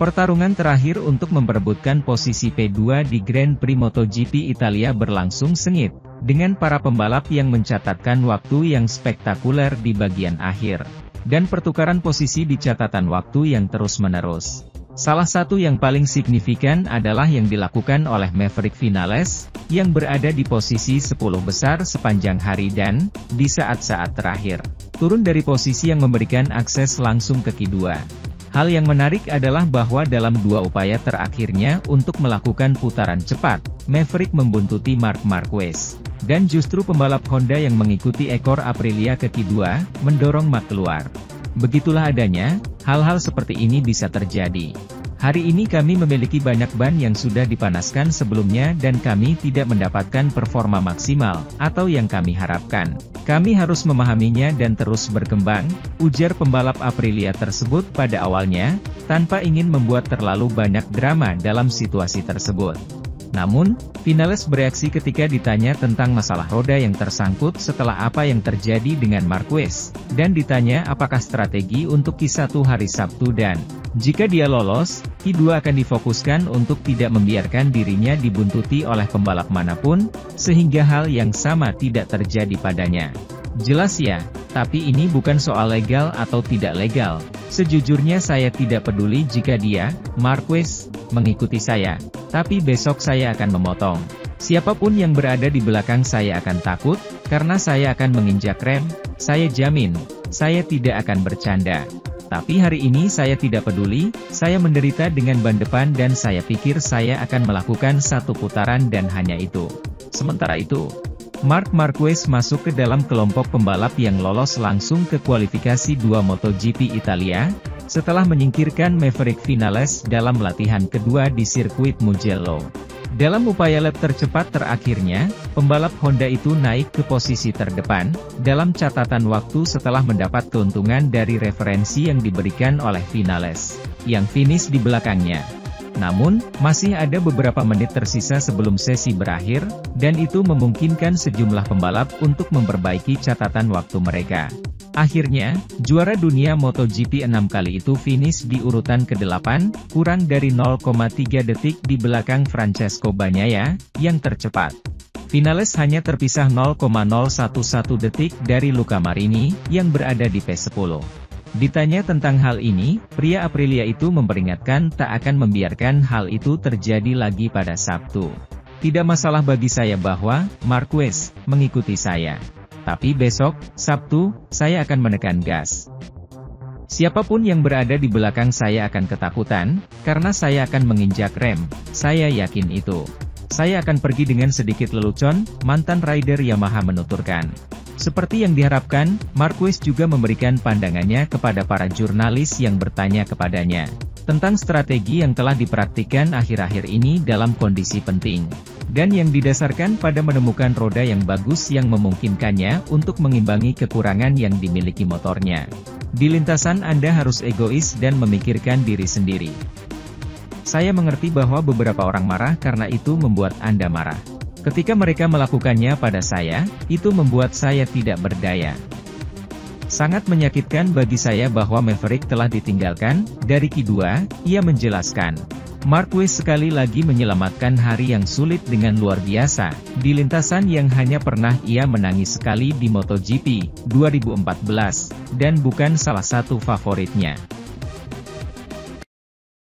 Pertarungan terakhir untuk memperebutkan posisi P2 di Grand Prix MotoGP Italia berlangsung sengit, dengan para pembalap yang mencatatkan waktu yang spektakuler di bagian akhir, dan pertukaran posisi di catatan waktu yang terus-menerus. Salah satu yang paling signifikan adalah yang dilakukan oleh Maverick Vinales, yang berada di posisi 10 besar sepanjang hari dan, di saat-saat terakhir, turun dari posisi yang memberikan akses langsung ke Q2. Hal yang menarik adalah bahwa dalam dua upaya terakhirnya untuk melakukan putaran cepat, Maverick membuntuti Marc Marquez. Dan justru pembalap Honda yang mengikuti ekor Aprilia ke Q2, mendorong Marc keluar. Begitulah adanya, hal-hal seperti ini bisa terjadi. Hari ini kami memiliki banyak ban yang sudah dipanaskan sebelumnya dan kami tidak mendapatkan performa maksimal, atau yang kami harapkan. Kami harus memahaminya dan terus berkembang, ujar pembalap Aprilia tersebut pada awalnya, tanpa ingin membuat terlalu banyak drama dalam situasi tersebut. Namun, Vinales bereaksi ketika ditanya tentang masalah roda yang tersangkut setelah apa yang terjadi dengan Marquez, dan ditanya apakah strategi untuk Q1 hari Sabtu dan, jika dia lolos, Q2 akan difokuskan untuk tidak membiarkan dirinya dibuntuti oleh pembalap manapun, sehingga hal yang sama tidak terjadi padanya. Jelas ya, tapi ini bukan soal legal atau tidak legal. Sejujurnya saya tidak peduli jika dia, Marquez, mengikuti saya, tapi besok saya akan memotong. Siapapun yang berada di belakang saya akan takut, karena saya akan menginjak rem, saya jamin, saya tidak akan bercanda. Tapi hari ini saya tidak peduli, saya menderita dengan ban depan dan saya pikir saya akan melakukan satu putaran dan hanya itu. Sementara itu, Marc Marquez masuk ke dalam kelompok pembalap yang lolos langsung ke kualifikasi 2 MotoGP Italia, setelah menyingkirkan Maverick Vinales dalam latihan kedua di sirkuit Mugello. Dalam upaya lap tercepat terakhirnya, pembalap Honda itu naik ke posisi terdepan, dalam catatan waktu setelah mendapat keuntungan dari referensi yang diberikan oleh Vinales, yang finish di belakangnya. Namun, masih ada beberapa menit tersisa sebelum sesi berakhir, dan itu memungkinkan sejumlah pembalap untuk memperbaiki catatan waktu mereka. Akhirnya, juara dunia MotoGP 6 kali itu finish di urutan ke-8, kurang dari 0,3 detik di belakang Francesco Bagnaia, yang tercepat. Vinales hanya terpisah 0,011 detik dari Luca Marini, yang berada di P10. Ditanya tentang hal ini, pria Aprilia itu memperingatkan tak akan membiarkan hal itu terjadi lagi pada Sabtu. Tidak masalah bagi saya bahwa Marquez mengikuti saya. Tapi besok, Sabtu, saya akan menekan gas. Siapapun yang berada di belakang saya akan ketakutan, karena saya akan menginjak rem, saya yakin itu. Saya akan pergi dengan sedikit lelucon, mantan rider Yamaha menuturkan. Seperti yang diharapkan, Marquez juga memberikan pandangannya kepada para jurnalis yang bertanya kepadanya tentang strategi yang telah dipraktikkan akhir-akhir ini dalam kondisi penting, dan yang didasarkan pada menemukan roda yang bagus yang memungkinkannya untuk mengimbangi kekurangan yang dimiliki motornya. Di lintasan Anda harus egois dan memikirkan diri sendiri. Saya mengerti bahwa beberapa orang marah karena itu membuat Anda marah. Ketika mereka melakukannya pada saya, itu membuat saya tidak berdaya. Sangat menyakitkan bagi saya bahwa Maverick telah ditinggalkan dari Q2, ia menjelaskan. Marquez sekali lagi menyelamatkan hari yang sulit dengan luar biasa, di lintasan yang hanya pernah ia menangis sekali di MotoGP 2014, dan bukan salah satu favoritnya.